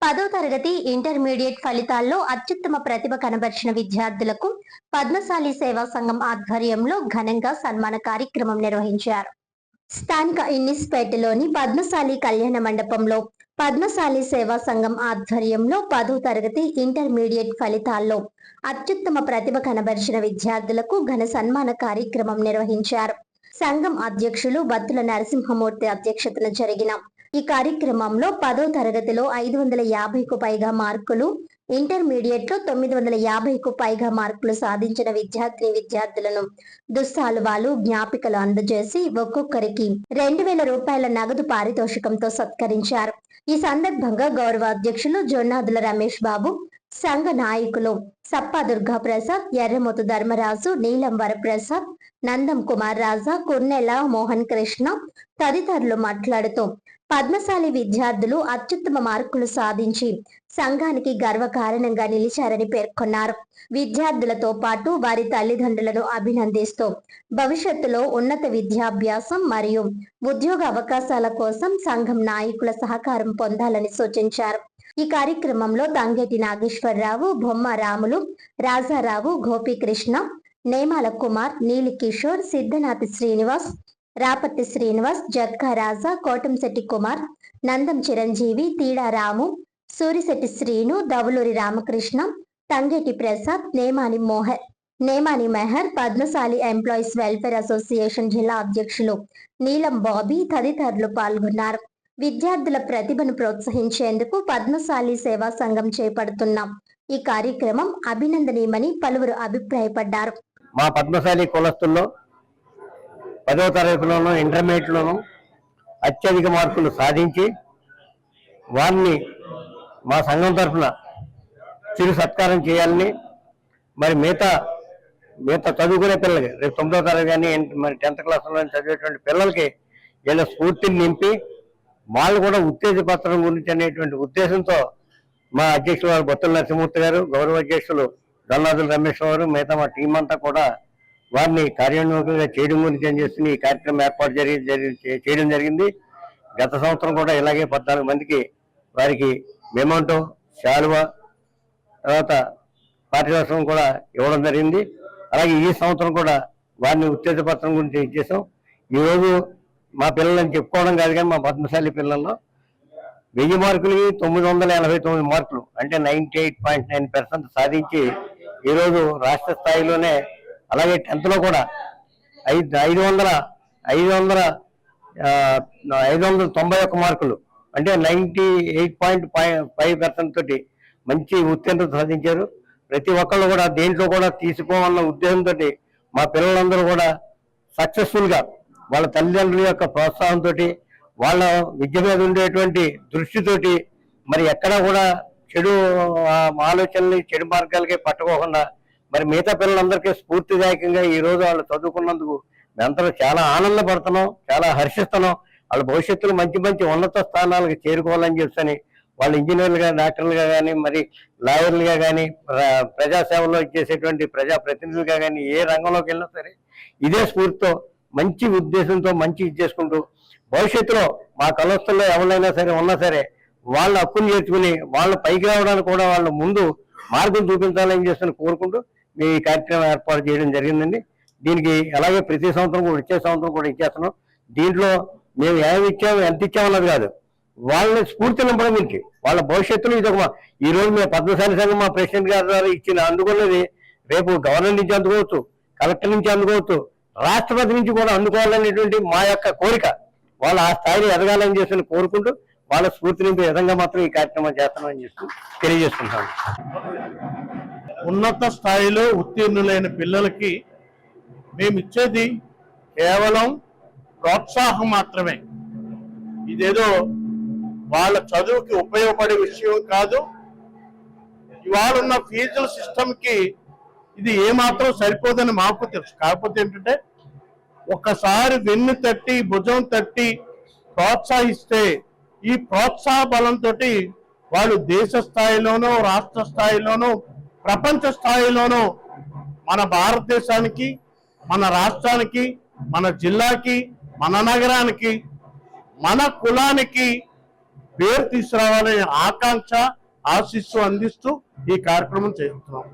10వ తరగతి ఇంటర్మీడియట్ ఫలితాల్లో అత్యుత్తమ ప్రతిభ కనబర్చిన విద్యార్థులకు పద్మశాలి సేవా సంఘం ఆధ్వర్యంలో ఘనంగా సన్మాన కార్యక్రమం నిర్వహించారు. స్థానిక ఇన్నిస్పేటలోని పద్మశాలి కళ్యాణ మండపంలో పద్మశాలి సేవా సంఘం ఆధ్వర్యంలో 10వ తరగతి ఇంటర్మీడియట్ ఫలితాల్లో అత్యుత్తమ ప్రతిభ కనబర్చిన విద్యార్థులకు ఘన సన్మాన కార్యక్రమం నిర్వహించారు. సంఘం అధ్యక్షులు బత్తుల నరసింహమూర్తి అధ్యక్షతన జరిగిన ఈ కార్యక్రమంలో 10వ తరగతిలో 550కు పైగా మార్కులు, ఇంటర్మీడియట్ లో 950కు పైగా మార్కులు సాధించిన విద్యార్థులను దుస్సాలువాలు, జ్ఞాపికలు అందజేసి ఒక్కొక్కరికి 2000 రూపాయల నగదు పారితోషికంతో సత్కరించారు. ఈ సందర్భంగా గౌరవ అధ్యక్షులు జొన్నాదుల రమేష్ బాబు, సంఘ నాయకులు సప్పా దుర్గా ప్రసాద్, ఎర్రమోతు ధర్మరాజు, నీలం వరప్రసాద్, నందం కుమార్ రాజా, కుర్నెల మోహన్ కృష్ణ తదితరులు మాట్లాడుతూ పద్మశాలి విద్యార్థులు అత్యుత్తమ మార్కులు సాధించి సంఘానికి గర్వకారణంగా నిలిచారని పేర్కొన్నారు. విద్యార్థులతో పాటు వారి తల్లిదండ్రులను అభినందిస్తూ భవిష్యత్తులో ఉన్నత విద్యాభ్యాసం మరియు ఉద్యోగ అవకాశాల కోసం సంఘం నాయకుల సహకారం పొందాలని సూచించారు. ఈ కార్యక్రమంలో తంగేటి నాగేశ్వరరావు, బొమ్మ Ramulu, Rajarao, Gopikrishna, Nemala Kumar, Neeli Kishore, Siddhanathi Srinivas, Rapatti Srinivas, Jagga Raja, Kotamsetti Kumar, Nandam Chiranjeevi, Teeda Ramu, Surisetti Srinu, Davuluri Ramakrishna, Tangeti Prasad, Nemani Meher, Padmashali employees welfare association జిల్లా అధ్యక్షులు నీలం బాబీ తదితరులు పాల్గొన్నారు. విద్యార్థుల ప్రతిభను ప్రోత్సహించేందుకు పద్మశాలి సేవా సంఘం చేపడుతున్న ఈ కార్యక్రమం అభినందనీయమని పలువురు అభిప్రాయపడ్డారు. మా పద్మశాలి కులస్తుల్లో 10వ తరగతిలోనూ ఇంటర్మీడియట్లోనూ అత్యధిక మార్కులు సాధించి వారిని మా సంఘం తరఫున చిరు సత్కారం చేయాలని, మరి మిగతా చదువుకునే పిల్లలకి రేపు 9వ తరగతి కానీ మరి 10th క్లాస్లో చదివేటువంటి పిల్లలకి వీళ్ళ స్ఫూర్తిని నింపి వాళ్ళు కూడా ఉత్తేజపత్రం గురించి అనేటువంటి ఉద్దేశంతో మా అధ్యక్షులు వారు బొత్తుల నరసింహమూర్తి గారు, గౌరవ అధ్యక్షులు గల్లాదుల రమేష్ గారు, మిగతా మా టీం అంతా కూడా వారిని కార్యోన్ముఖంగా చేయడం గురించి ఏం చేస్తుంది ఈ కార్యక్రమం ఏర్పాటు చేయడం జరిగింది. గత సంవత్సరం కూడా ఇలాగే 14 మందికి వారికి మెమోంటో, శాలువా, తర్వాత పారితోషికం కూడా ఇవ్వడం జరిగింది. అలాగే ఈ సంవత్సరం కూడా వారిని ఉత్తేజపత్రం గురించి ఇచ్చేసాం. ఈరోజు మా పిల్లలని చెప్పుకోవడం కాదు కానీ మా పద్మశాలి పిల్లల్లో 1000 మార్కులకి 989 మార్కులు అంటే 98.9% సాధించి ఈరోజు రాష్ట్ర స్థాయిలోనే, అలాగే 10th లో కూడా 591 మార్కులు అంటే 98.5% తోటి మంచి ఉత్తీర్ణత సాధించారు. ప్రతి ఒక్కళ్ళు కూడా దేంట్లో కూడా తీసుకోవాలన్న ఉద్దేశంతో మా పిల్లలందరూ కూడా సక్సెస్ఫుల్గా వాళ్ళ తల్లిదండ్రుల యొక్క ప్రోత్సాహంతో, వాళ్ళ విద్య మీద ఉండేటువంటి దృష్టితోటి మరి ఎక్కడా కూడా చెడు ఆలోచనలు, చెడు మార్గాలకే పట్టుకోకుండా మరి మిగతా పిల్లలందరికీ స్ఫూర్తిదాయకంగా ఈ రోజు వాళ్ళు చదువుకున్నందుకు మేమందరూ చాలా ఆనందపడుతున్నాం, చాలా హర్షిస్తున్నాం. వాళ్ళ భవిష్యత్తులో మంచి మంచి ఉన్నత స్థానాలకు చేరుకోవాలని చెప్పని వాళ్ళు ఇంజనీర్లుగా, డాక్టర్లుగా కానీ, మరి లాయర్లుగా కానీ, ప్రజాసేవలో చేసేటువంటి ప్రజాప్రతినిధులుగా కానీ ఏ రంగంలోకి వెళ్ళినా సరే ఇదే స్ఫూర్తితో, మంచి ఉద్దేశంతో మంచి చేసుకుంటూ భవిష్యత్తులో మా కళాస్తుల్లో ఎవరైనా సరే ఉన్నా సరే వాళ్ళ హక్కును చేర్చుకుని వాళ్ళు పైకి రావడానికి కూడా వాళ్ళ ముందు మార్గం చూపించాలని చేస్తున్న కోరుకుంటూ మీ కార్యక్రమం ఏర్పాటు చేయడం జరిగిందండి. దీనికి అలాగే ప్రతి సంవత్సరం కూడా వచ్చే సంవత్సరం కూడా ఇచ్చేస్తున్నాం. దీంట్లో మేము ఏమి ఇచ్చాము, ఎంత ఇచ్చామన్నది కాదు, వాళ్ళని స్ఫూర్తి నింపడం నుంచి వాళ్ళ భవిష్యత్తులో ఇది ఒక ఈ రోజు మేము పద్మశాలి సంఘం మా ప్రెసిడెంట్ గారి ద్వారా ఇచ్చిన అందుకున్నది రేపు గవర్నర్ నుంచి అందుకోవచ్చు, కలెక్టర్ నుంచి అందుకోవచ్చు, రాష్ట్రపతి నుంచి కూడా అందుకోవాలనేటువంటి మా యొక్క కోరిక. వాళ్ళు ఆ స్థాయిని ఎదగాలని చేసి కోరుకుంటూ వాళ్ళ స్ఫూర్తి నింపే విధంగా మాత్రం ఈ కార్యక్రమం చేస్తామని చేస్తూ తెలియజేసుకుంటాను. ఉన్నత స్థాయిలో ఉత్తీర్ణులైన పిల్లలకి మేము ఇచ్చేది కేవలం ప్రోత్సాహం మాత్రమే. ఇదేదో వాళ్ళ చదువుకి ఉపయోగపడే విషయం కాదు. ఇవాళ ఉన్న ఫీజుల సిస్టమ్కి ఇది ఏమాత్రం సరిపోదని మాకు తెలుసు. కాకపోతే ఏంటంటే ఒక్కసారి వెన్ను తట్టి, భుజం తట్టి ప్రోత్సహిస్తే ఈ ప్రోత్సాహ బలంతో వాళ్ళు దేశ స్థాయిలోనూ, రాష్ట్ర స్థాయిలోనూ, ప్రపంచ స్థాయిలోనూ మన భారతదేశానికి, మన రాష్ట్రానికి, మన జిల్లాకి, మన నగరానికి, మన కులానికి పేరు తీసుకురావాలనే ఆకాంక్ష ఆశిస్తూ అందిస్తూ ఈ కార్యక్రమం చేస్తున్నాం.